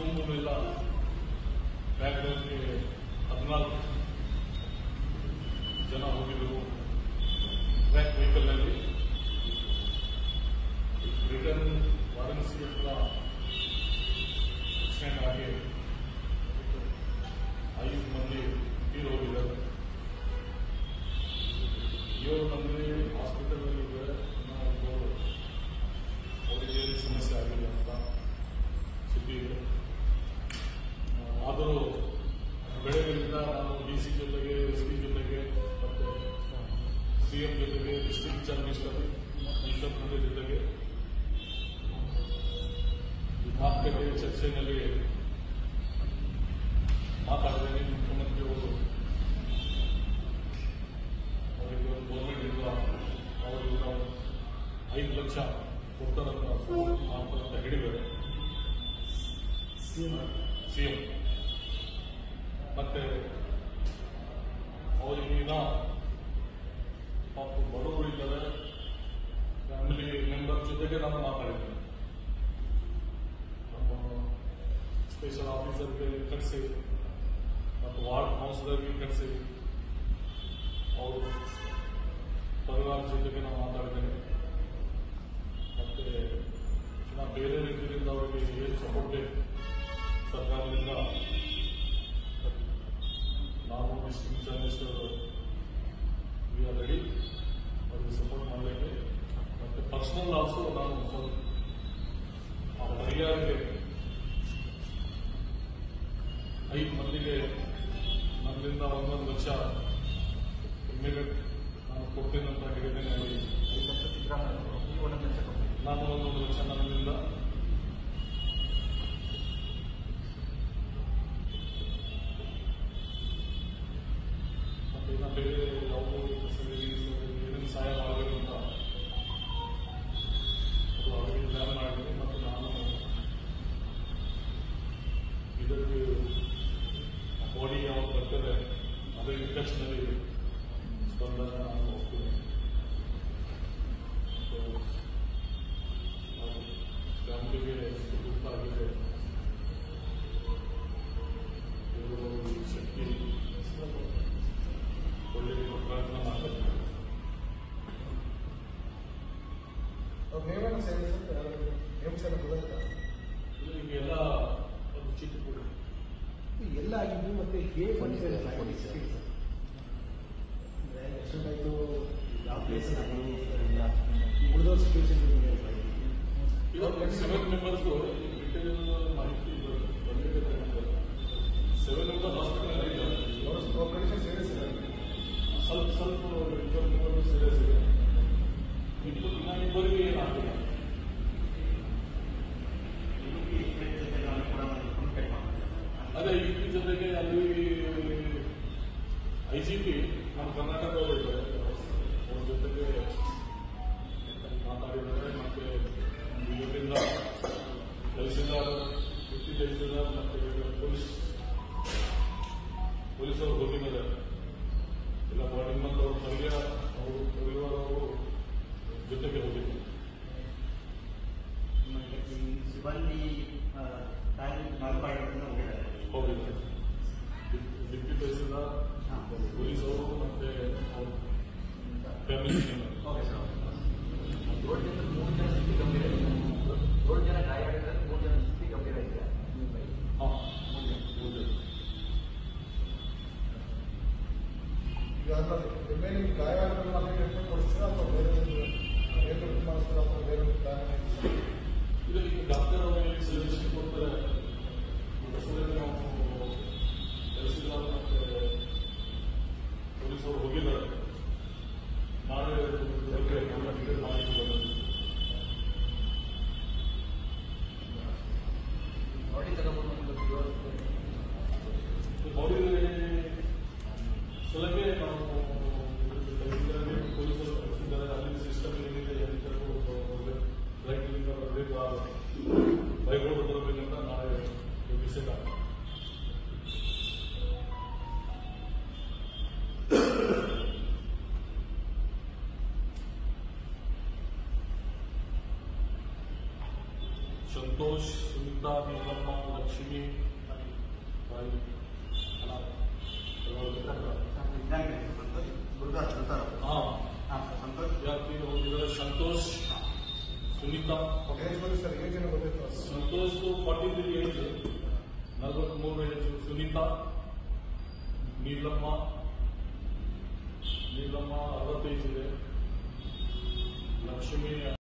ಕುಟುಂಬವೆಲ್ಲ ಬ್ಯಾಗ್ರೌಂಡ್ಗೆ 14 ಜನ ಹೋಗಿದ್ದರು track ವೆಹಿಕಲ್ನಲ್ಲಿ. Return Varanasi ಹತ್ರ ಆಕ್ಸಿಡೆಂಟ್ ಆಗಿ 5 ಮಂದಿ ತೀರು ಹೋಗಿದ್ದಾರೆ. 7 ಮಂದಿ ಹಾಸ್ಪಿಟಲ್ನಲ್ಲಿ ಇದ್ದಾರೆ. ಅವರಿಗೆ ಏನು ಸಮಸ್ಯೆ ಆಗಿಲ್ಲ ಅಂತ ಸುದ್ದಿ ಇದೆ. ಆದರೂ ಬೆಳಗ್ಗೆಯಿಂದ ನಾನು DC ಜೊತೆಗೆ, SP ಜೊತೆಗೆ ಮತ್ತು CM ಜೊತೆಗೆ, ಡಿಸ್ಟ್ರಿಕ್ಟ್ ಚೀಫ್ ಮಿನಿಸ್ಟರ್ ಜೊತೆಗೆ ಮಾತುಕತೆ ಚರ್ಚೆಯಲ್ಲಿ ಮಾತಾಡಿದ್ದೇನೆ. ಮುಖ್ಯಮಂತ್ರಿಯವರು ಅವರಿಗೆ ಒಂದು ಗೌರ್ಮೆಂಟ್ ಇಂದ ಅವರಿಗೆ 5 ಲಕ್ಷ ಕೊಡ್ತಾರಂತ ಮಾಡ್ತಾರಂತ ಹೇಳಿದ್ದಾರೆ CM. ಮತ್ತೆ ಅವರಿಗೀಗ ಪಾಪ ಬಡವರು ಇದ್ದಾರೆ, ಫ್ಯಾಮಿಲಿ ಮೆಂಬರ್ ಜೊತೆಗೆ ನಾನು ಮಾತಾಡಿದ್ದೇನೆ. ನಮ್ಮ ಸ್ಪೆಷಲ್ ಆಫೀಸರ್ಗೆ ಕಳಿಸಿ ಮತ್ತು ವಾರ್ಡ್ ಕೌನ್ಸಿಲರ್ಗೆ ಕಳಿಸಿ ಅವರು ಪರಿವಾರ ಜೊತೆಗೆ ನಾವು ಮಾತಾಡಿದ್ದೇನೆ. ಮತ್ತೆ ನಾವು ಬೇರೆ ರೀತಿಯಿಂದ ಅವರಿಗೆ ಏನು ಸಪೋರ್ಟ್ ಬೇಕು ಸರ್ಕಾರದಿಂದ ನಾವು district chief minister we are ready ಅವರಿಗೆ ಸಪೋರ್ಟ್ ಮಾಡಲಿಕ್ಕೆ. ಮತ್ತು ಪರ್ಸನಲ್ ಆಲ್ಸೋ ನಾನು ಆ ಪರಿಹಾರಕ್ಕೆ 5 ಮಂದಿಗೆ ನನ್ನಿಂದ 11 ಲಕ್ಷ ಇಮಿಡಿಯೇಟ್ ನಾನು ಕೊಡ್ತೇನೆ ಅಂತ ಹೇಳಿದ್ದೇನೆ. ನಾನು 11 ಲಕ್ಷ ನನ್ನಿಂದ ಮತ್ತೆ ಬೇರೆ ಯಾವುದೋ ಏನೇನು ಸಹಾಯ ಮಾಡಬೇಕು ಅಂತ ಅದು ಅವರಿಗೆ ಪ್ಲಾನ್ ಮಾಡಿದ್ದೀನಿ. ಮತ್ತು ನಾನು ಇದಕ್ಕೆ ಬಾಡಿ ಯಾವಾಗ ಬರ್ತದೆ ಅದೇ ಇಂಟೆಕ್ಷನಲ್ಲಿ ಸ್ಪಂದನ ನಾನು ಹೋಗ್ತೀನಿ. ಫ್ಯಾಮಿಲಿಗೆ ದುಃಖ ಆಗಿದೆ. ಇವರು ಶಕ್ತಿ ಒಳ್ಳೆಯ ಪ್ರಯತ್ನ ಮಾಡ್ತಾರೆ. ಈಗೆಲ್ಲ ಒಂದು ಚೀಟಿ ಕೂಡ ಎಲ್ಲ ಆಗಿದ್ದು ಮತ್ತೆ ಹೇಗೆ ಎಷ್ಟೊಂದಾಯ್ತು, ಯಾವ ಪ್ಲೇಸ್ ಉಳಿದೋ ಸಿಚುವೇಶನ್ ಇವಾಗ 7 ಮೆಂಬರ್ಸ್ ಮಾಹಿತಿ ಬಂದಿದೆ. 7 ಮೆಂಬರ್ ಹಾಸ್ಪಿಟಲ್ ಇದ್ದಾರೆ. ಕಂಡೀಷನ್ ಸೀರಿಯಸ್ ಇದೆ. ಸ್ವಲ್ಪ 2 ಮೆಂಬರ್ ಸೀರಿಯಸ್ ಇದೆ. ಇನ್ನಿಬ್ಬರಿಗೆ ಏನಾಗಿಲ್ಲ. ಅದೇ EP ಜೊತೆಗೆ ಅಲ್ಲಿ IGP ನಮ್ಮ ಕರ್ನಾಟಕದವರು ಇದ್ದಾರೆ. ಅವ್ರ ಜೊತೆಗೆ ಮಾತಾಡಿದ್ದಾರೆ. ಮತ್ತೆ ಇದರಿಂದ ತಹಸೀಲ್ದಾರ್, ಡಿಪ್ಟಿ ತಹಸೀಲ್ದಾರ್ ಮತ್ತೆ ಪೊಲೀಸರು ಹೋಗಿದ್ದಾರೆ. ಎಲ್ಲ ಬಾಡಿ ಮತ್ತು ಅವ್ರ ಪರಿವಾರ ಅವರು ಜೊತೆಗೆ ಹೋಗಿದ್ದಾರೆ. ಸಿಬ್ಬಂದಿ ಹೋಗಿದ್ದಾರೆ. ಡಿಪ್ಟಿ ತಹಸೀಲ್ದಾರ್, ಪೊಲೀಸರು ಮತ್ತೆ ಫ್ಯಾಮಿಲಿ ರೋಡ್ನಿಂದ 3 ಜನ ಸ್ಥಿತಿ ಗಂಭೀರ ಇದೆ. 7 ಜನ ಗಾಯ ಆಗಿದ್ದಾರೆ, 3 ಜನ ಸ್ಥಿತಿ ಗಂಭೀರ ಇದೆ. ರಿಮೈನಿಂಗ್ ಗಾಯ ಕೊಡಿಸ್ತೀರಾ ಅಥವಾ ಬೇರೆ ಮಾಡಿಸ್ತೀರಾ ಅಥವಾ ಬೇರೆ ಈಗ ಡಾಕ್ಟರ್ ಅವರಿಗೆ ಸಜೆಷನ್ ಕೊಡ್ತಾರೆ. ನಾವು ತಹಸೀಲ್ದಾರ್ ಮತ್ತೆ ಪೊಲೀಸರು ಹೋಗಿದ್ದಾರೆ. ನಾಳೆ ಮಾಹಿತಿ ಬಂದಿದೆ. ಬಾಡಿ ತಗೊಂಡು ಬಾಡಿ ಸಲಹೆ ನಾವು ಪೊಲೀಸರು ಕಳಿಸಿದ್ದಾರೆ. ಅಲ್ಲಿ ಸಿಸ್ಟಮ್ ಏನಿದೆ ರೈಟ್ಲಿಂದ ಬರಬೇಕು, ಬೈಕೊಂಡು ಬರಬೇಕಂತ ನಾಳೆ ಡಿಸೈಡ್ ಆಗ್ತದೆ. ಸಂತೋಷ್, ಸುನೀತಾ, ನೀಲಮ್ಮ, ಲಕ್ಷ್ಮಿ, ಬಾಯಿ, या तीन हो गए संतोष, सुनीता। ಏಜ್ ಬಗ್ಗೆ ಸರ್ ಏಜ್ ಏನೋ ಗೊತ್ತಾಯ್ತು संतोष को 43 एज, 43 एज, सुनीता, ನೀಲಮ್ಮ 65 ಇದೆ, ಲಕ್ಷ್ಮಿ